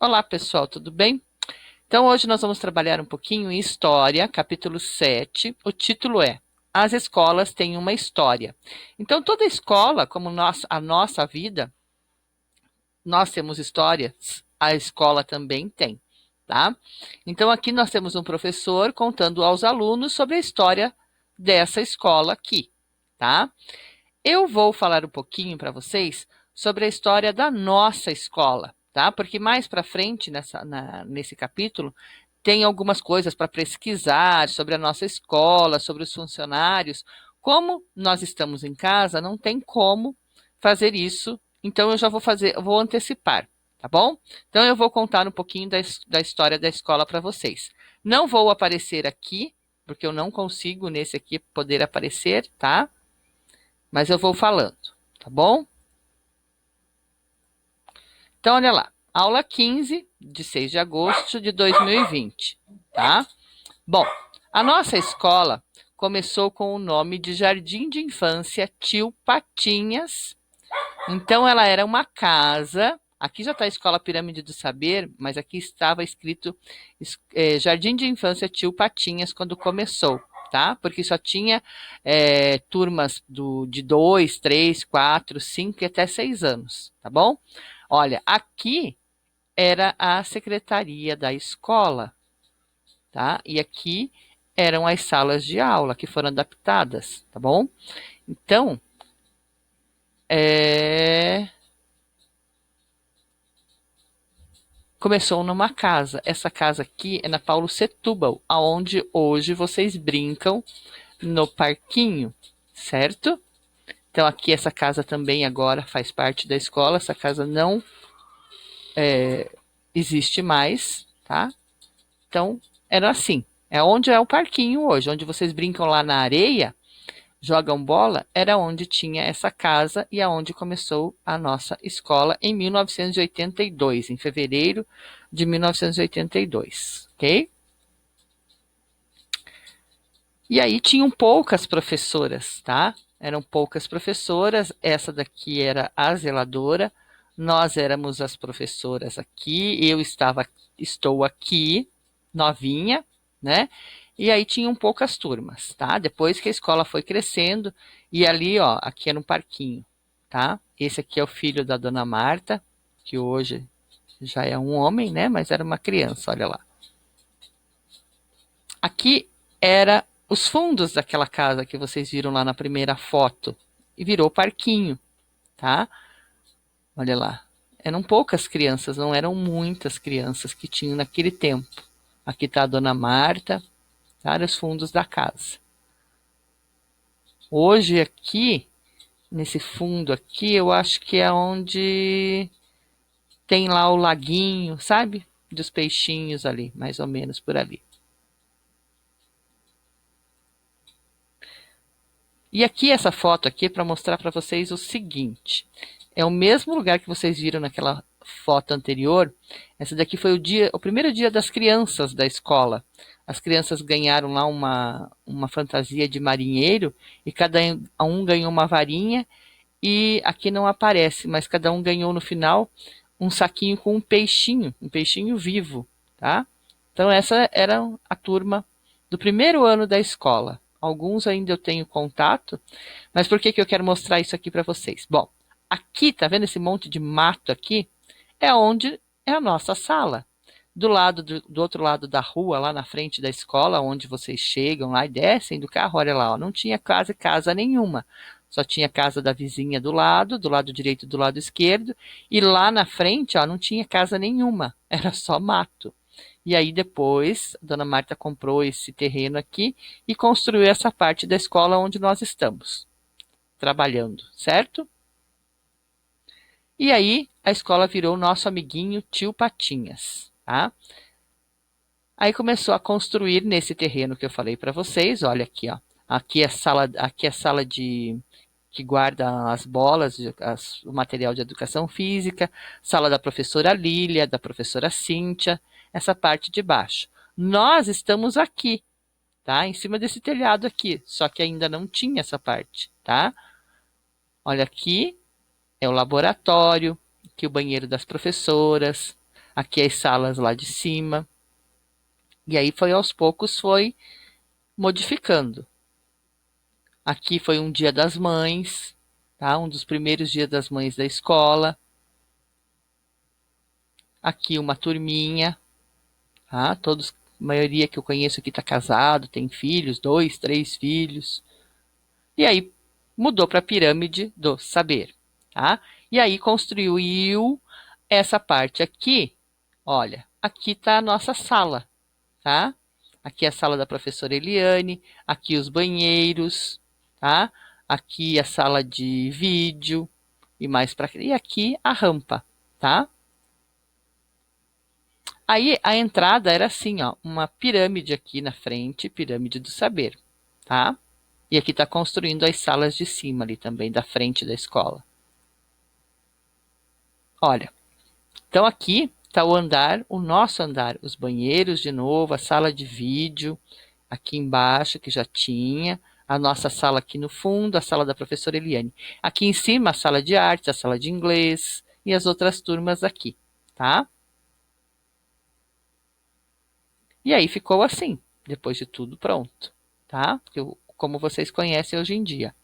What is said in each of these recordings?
Olá, pessoal, tudo bem? Então, hoje nós vamos trabalhar um pouquinho em História, capítulo 7. O título é As Escolas Têm uma História. Então, toda escola, como a nossa vida, nós temos histórias, a escola também tem, tá? Então, aqui nós temos um professor contando aos alunos sobre a história dessa escola aqui, tá? Eu vou falar um pouquinho para vocês sobre a história da nossa escola, tá? Porque mais para frente, nesse capítulo, tem algumas coisas para pesquisar sobre a nossa escola, sobre os funcionários. Como nós estamos em casa, não tem como fazer isso, então eu já vou fazer, eu vou antecipar, tá bom? Então eu vou contar um pouquinho da história da escola para vocês. Não vou aparecer aqui, porque eu não consigo nesse aqui poder aparecer, tá? Mas eu vou falando, tá bom? Então, olha lá. Aula 15, de 6 de agosto de 2020, tá? Bom, a nossa escola começou com o nome de Jardim de Infância Tio Patinhas. Então, ela era uma casa. Aqui já está a Escola Pirâmide do Saber, mas aqui estava escrito Jardim de Infância Tio Patinhas quando começou, tá? Porque só tinha turmas de 2, 3, 4, 5 e até 6 anos, tá bom? Olha, aqui era a secretaria da escola, tá? E aqui eram as salas de aula que foram adaptadas, tá bom? Então, começou numa casa. Essa casa aqui é na Paulo Setúbal, aonde hoje vocês brincam no parquinho, certo? Então aqui essa casa também agora faz parte da escola. Essa casa não existe mais, tá? Então era assim. É onde é o parquinho hoje, onde vocês brincam lá na areia, jogam bola, era onde tinha essa casa e aonde começou a nossa escola em 1982, em fevereiro de 1982, ok? E aí tinham poucas professoras, tá? Eram poucas professoras, essa daqui era a zeladora, nós éramos as professoras aqui, estou aqui, novinha, né? E aí tinham poucas turmas, tá? Depois que a escola foi crescendo, e ali, ó, aqui era um parquinho, tá? Esse aqui é o filho da dona Marta, que hoje já é um homem, né? Mas era uma criança, olha lá. Aqui era os fundos daquela casa que vocês viram lá na primeira foto. E virou parquinho, tá? Olha lá. Eram poucas crianças, não eram muitas crianças que tinham naquele tempo. Aqui está a dona Marta, tá? Os fundos da casa. Hoje aqui, nesse fundo aqui, eu acho que é onde tem lá o laguinho, sabe? Dos peixinhos ali, mais ou menos por ali. E aqui essa foto aqui é para mostrar para vocês o seguinte. É o mesmo lugar que vocês viram naquela foto anterior. Essa daqui foi o primeiro dia das crianças da escola. As crianças ganharam lá uma fantasia de marinheiro e cada um ganhou uma varinha e aqui não aparece, mas cada um ganhou no final um saquinho com um peixinho vivo, tá? Então essa era a turma do primeiro ano da escola. Alguns ainda eu tenho contato, mas por que que eu quero mostrar isso aqui para vocês? Bom, aqui, tá vendo esse monte de mato aqui? É onde é a nossa sala. Do outro lado da rua, lá na frente da escola, onde vocês chegam lá e descem do carro, olha lá, ó, não tinha casa nenhuma. Só tinha casa da vizinha do lado direito e do lado esquerdo, e lá na frente, ó, não tinha casa nenhuma, era só mato. E aí depois, a dona Marta comprou esse terreno aqui e construiu essa parte da escola onde nós estamos trabalhando, certo? E aí a escola virou nosso amiguinho tio Patinhas, tá? Aí começou a construir nesse terreno que eu falei para vocês, olha aqui, ó. Aqui é a sala de que guarda as bolas, o material de educação física, sala da professora Lília, da professora Cíntia, essa parte de baixo. Nós estamos aqui, tá? Em cima desse telhado aqui, só que ainda não tinha essa parte, tá? Olha aqui, é o laboratório, aqui o banheiro das professoras, Aqui as salas lá de cima. E aí foi aos poucos foi modificando. Aqui foi um dia das mães, tá? Um dos primeiros dias das mães da escola. Aqui uma turminha, tá? Todos, a maioria que eu conheço aqui está casado, tem filhos, 2, 3 filhos. E aí mudou para a pirâmide do saber, tá? E aí construiu essa parte aqui. Olha, aqui está a nossa sala, tá? Aqui é a sala da professora Eliane, aqui os banheiros, tá? Aqui a sala de vídeo e mais para e aqui a rampa, tá? Aí a entrada era assim, ó, uma pirâmide aqui na frente, pirâmide do saber, tá? E aqui está construindo as salas de cima ali também, da frente da escola. Olha, então aqui está o andar, o nosso andar, os banheiros de novo, a sala de vídeo, aqui embaixo que já tinha, a nossa sala aqui no fundo, a sala da professora Eliane. Aqui em cima, a sala de artes, a sala de inglês e as outras turmas aqui, tá? E aí ficou assim, depois de tudo pronto, tá? Como vocês conhecem hoje em dia.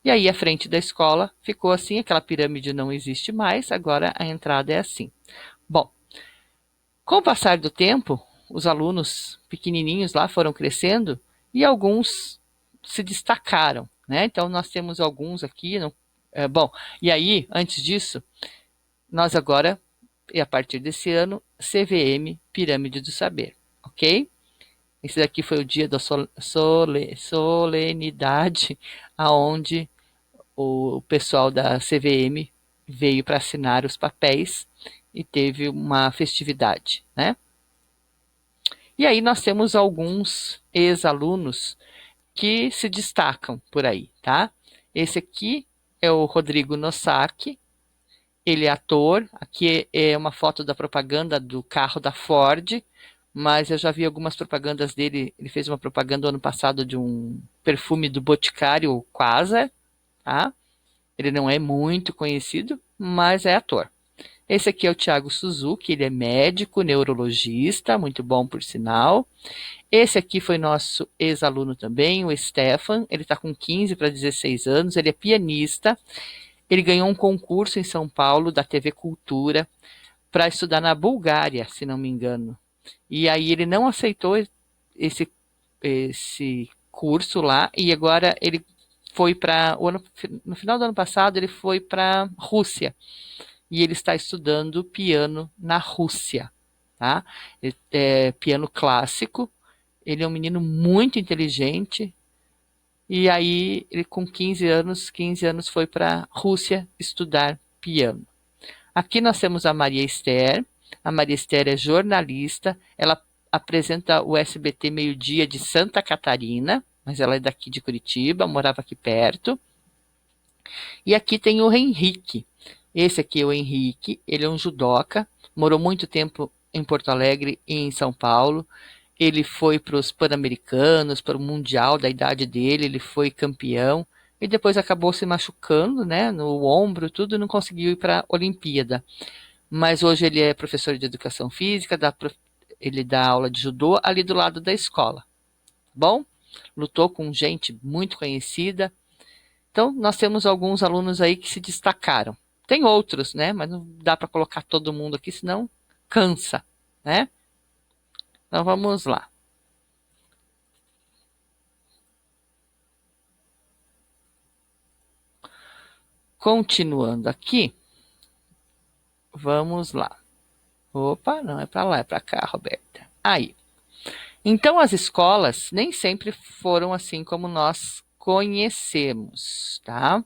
E aí a frente da escola ficou assim, aquela pirâmide não existe mais, agora a entrada é assim. Bom, com o passar do tempo, os alunos pequenininhos lá foram crescendo e alguns se destacaram, né? Então nós temos alguns aqui, bom, e aí, antes disso, nós agora, e a partir desse ano, CVM, Pirâmide do Saber, ok? Esse daqui foi o dia da solenidade, aonde o pessoal da CVM veio para assinar os papéis e teve uma festividade, né? E aí nós temos alguns ex-alunos que se destacam por aí, tá? Esse aqui é o Rodrigo Nosaki, ele é ator, aqui é uma foto da propaganda do carro da Ford, mas eu já vi algumas propagandas dele, ele fez uma propaganda ano passado de um perfume do Boticário, o Quasar, tá? Ele não é muito conhecido, mas é ator. Esse aqui é o Thiago Suzuki, ele é médico, neurologista, muito bom por sinal. Esse aqui foi nosso ex-aluno também, o Stefan, ele está com 15 para 16 anos, ele é pianista, ele ganhou um concurso em São Paulo da TV Cultura para estudar na Bulgária, se não me engano. E aí ele não aceitou esse curso lá e agora ele foi para no final do ano passado ele foi para Rússia e ele está estudando piano na Rússia, tá? Piano clássico. Ele é um menino muito inteligente e aí ele com 15 anos foi para Rússia estudar piano. Aqui nós temos a Maria Esther. A Maria Esther é jornalista, ela apresenta o SBT Meio-Dia de Santa Catarina, mas ela é daqui de Curitiba, morava aqui perto. E aqui tem o Henrique. Esse aqui é o Henrique, ele é um judoca, morou muito tempo em Porto Alegre e em São Paulo. Ele foi para os Pan-Americanos, para o Mundial da idade dele, ele foi campeão. E depois acabou se machucando, né, no ombro, tudo, e não conseguiu ir para a Olimpíada. Mas hoje ele é professor de educação física, ele dá aula de judô ali do lado da escola. Bom, lutou com gente muito conhecida. Então, nós temos alguns alunos aí que se destacaram. Tem outros, né? Mas não dá para colocar todo mundo aqui, senão cansa, né? Então, vamos lá. Continuando aqui, vamos lá. Opa, não é para lá, é para cá, Roberta. Aí. Então, as escolas nem sempre foram assim como nós conhecemos, tá?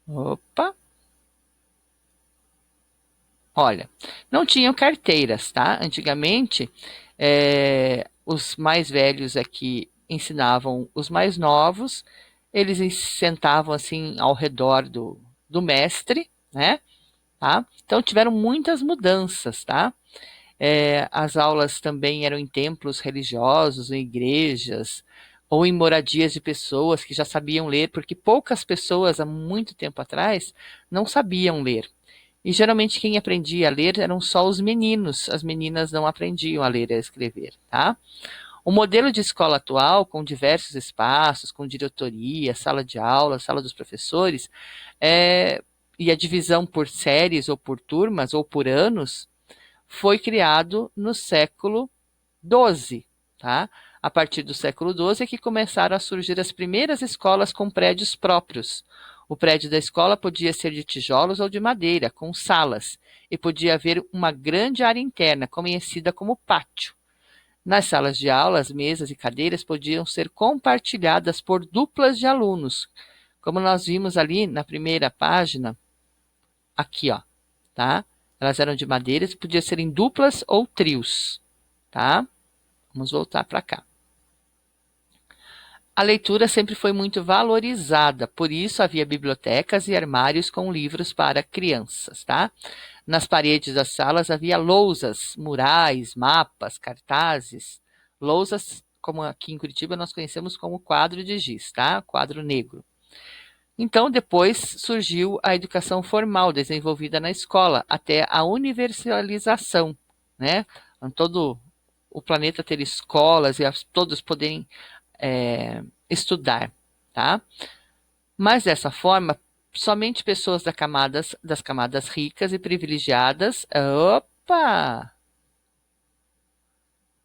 Opa. Olha, não tinham carteiras, tá? Antigamente, os mais velhos aqui ensinavam os mais novos, eles sentavam assim ao redor do mestre, né? Tá? Então tiveram muitas mudanças, tá? As aulas também eram em templos religiosos, em igrejas, ou em moradias de pessoas que já sabiam ler, porque poucas pessoas há muito tempo atrás não sabiam ler. E geralmente quem aprendia a ler eram só os meninos, as meninas não aprendiam a ler e a escrever, tá? O modelo de escola atual, com diversos espaços, com diretoria, sala de aula, sala dos professores, e a divisão por séries ou por turmas ou por anos, foi criado no século XII, tá? A partir do século XII é que começaram a surgir as primeiras escolas com prédios próprios. O prédio da escola podia ser de tijolos ou de madeira, com salas, e podia haver uma grande área interna, conhecida como pátio. Nas salas de aula, as mesas e cadeiras podiam ser compartilhadas por duplas de alunos, como nós vimos ali na primeira página, aqui, ó, tá? Elas eram de madeira e podiam ser em duplas ou trios, tá? Vamos voltar para cá. A leitura sempre foi muito valorizada, por isso havia bibliotecas e armários com livros para crianças, tá? Nas paredes das salas havia lousas, murais, mapas, cartazes. Lousas, como aqui em Curitiba nós conhecemos como quadro de giz, tá? Quadro negro. Então, depois surgiu a educação formal desenvolvida na escola, até a universalização, né? Todo o planeta ter escolas e todos poderem estudar, tá? Mas dessa forma, somente pessoas das camadas ricas e privilegiadas,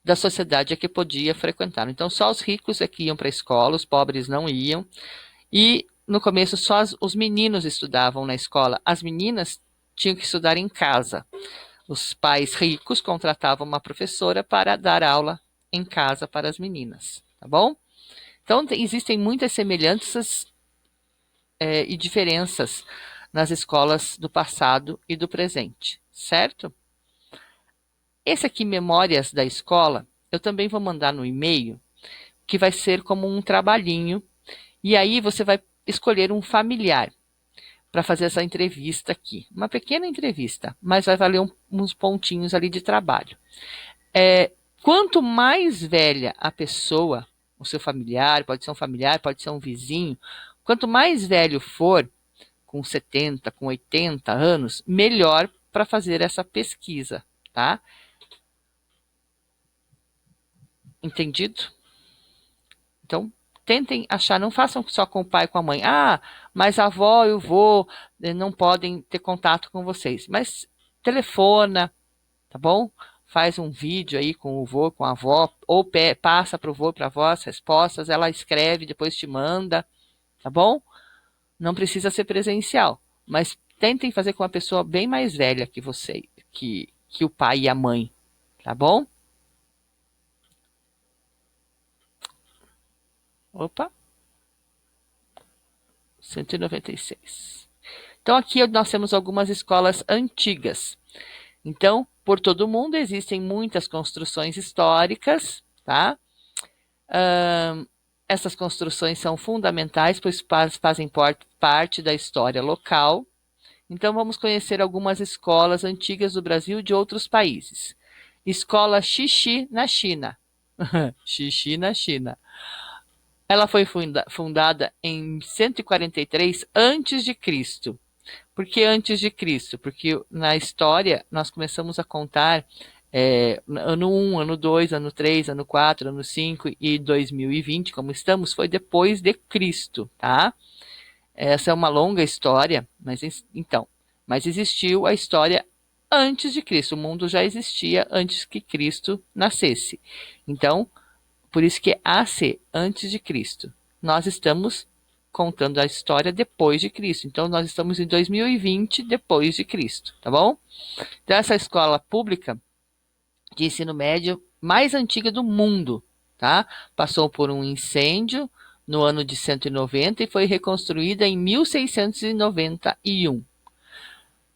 da sociedade é que podia frequentar. Então, só os ricos é que iam para a escola, os pobres não iam. E no começo só os meninos estudavam na escola, as meninas tinham que estudar em casa. Os pais ricos contratavam uma professora para dar aula em casa para as meninas, tá bom? Então, existem muitas semelhanças e diferenças nas escolas do passado e do presente, certo? Esse aqui, Memórias da Escola, eu também vou mandar no e-mail, que vai ser como um trabalhinho, e aí você vai escolher um familiar para fazer essa entrevista aqui. Uma pequena entrevista, mas vai valer uns pontinhos ali de trabalho. Quanto mais velha a pessoa, o seu familiar, pode ser um vizinho, quanto mais velho for, com 70, com 80 anos, melhor para fazer essa pesquisa, tá? Entendido? Então, tentem achar, não façam só com o pai e com a mãe. Ah, mas a avó e o vô não podem ter contato com vocês. Mas telefona, tá bom? Faz um vídeo aí com o vô, com a avó, ou passa para o vô, para a avó as respostas, ela escreve, depois te manda, tá bom? Não precisa ser presencial, mas tentem fazer com uma pessoa bem mais velha que você, que o pai e a mãe, tá bom? Opa, 196. Então, aqui nós temos algumas escolas antigas. Então, por todo o mundo existem muitas construções históricas, tá? Essas construções são fundamentais, pois fazem parte da história local. Então, vamos conhecer algumas escolas antigas do Brasil e de outros países. Escola Xixi, na China. Xixi, na China. Ela foi fundada em 143 a.C. Por que antes de Cristo? Porque na história nós começamos a contar ano 1, ano 2, ano 3, ano 4, ano 5 e 2020, como estamos, foi depois de Cristo, tá? Essa é uma longa história, mas existiu a história antes de Cristo. O mundo já existia antes que Cristo nascesse. Então, por isso que é AC, antes de Cristo. Nós estamos contando a história depois de Cristo. Então, nós estamos em 2020 depois de Cristo, tá bom? Então, essa escola pública de ensino médio mais antiga do mundo, tá? Passou por um incêndio no ano de 190 e foi reconstruída em 1691.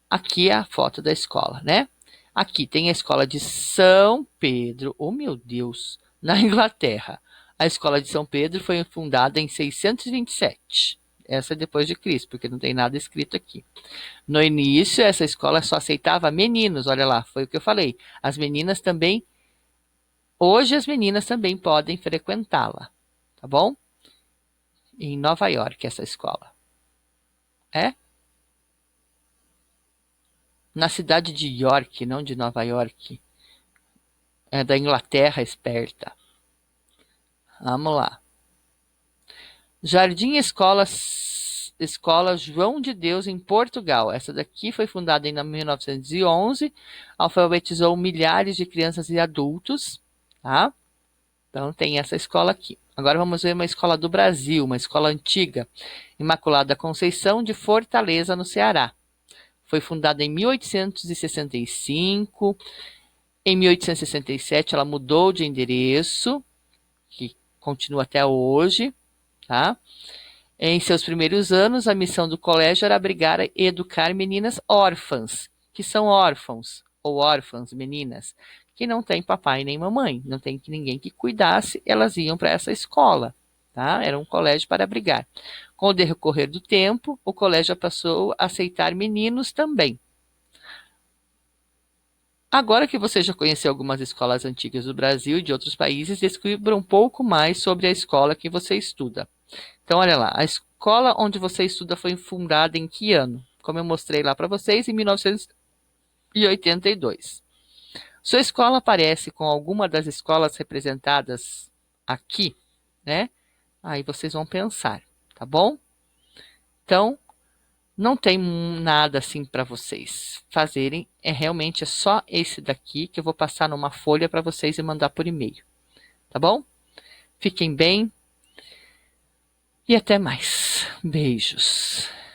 Aqui é a foto da escola, né? Aqui tem a escola de São Pedro, oh meu Deus, na Inglaterra. A escola de São Pedro foi fundada em 627. Essa é depois de Cristo, porque não tem nada escrito aqui. No início, essa escola só aceitava meninos, olha lá, foi o que eu falei. As meninas também, hoje as meninas também podem frequentá-la, tá bom? Em Nova York, essa escola. É? na cidade de York, não de Nova York. É da Inglaterra esperta. Vamos lá. Jardim Escola João de Deus, em Portugal. Essa daqui foi fundada em 1911, alfabetizou milhares de crianças e adultos, tá? Então tem essa escola aqui. Agora vamos ver uma escola do Brasil, uma escola antiga, Imaculada Conceição de Fortaleza, no Ceará. Foi fundada em 1865. Em 1867 ela mudou de endereço, que continua até hoje, tá? Em seus primeiros anos, a missão do colégio era abrigar e educar meninas órfãs, que são órfãos ou órfãs, meninas, que não têm papai nem mamãe, não tem ninguém que cuidasse, elas iam para essa escola, tá? Era um colégio para abrigar. Com o decorrer do tempo, o colégio passou a aceitar meninos também. Agora que você já conheceu algumas escolas antigas do Brasil e de outros países, descubra um pouco mais sobre a escola que você estuda. Então, olha lá, a escola onde você estuda foi fundada em que ano? Como eu mostrei lá para vocês, em 1982. Sua escola aparece com alguma das escolas representadas aqui, né? Aí vocês vão pensar, tá bom? Então, não tem nada assim para vocês fazerem, realmente é só esse daqui que eu vou passar numa folha para vocês e mandar por e-mail, tá bom? Fiquem bem e até mais. Beijos.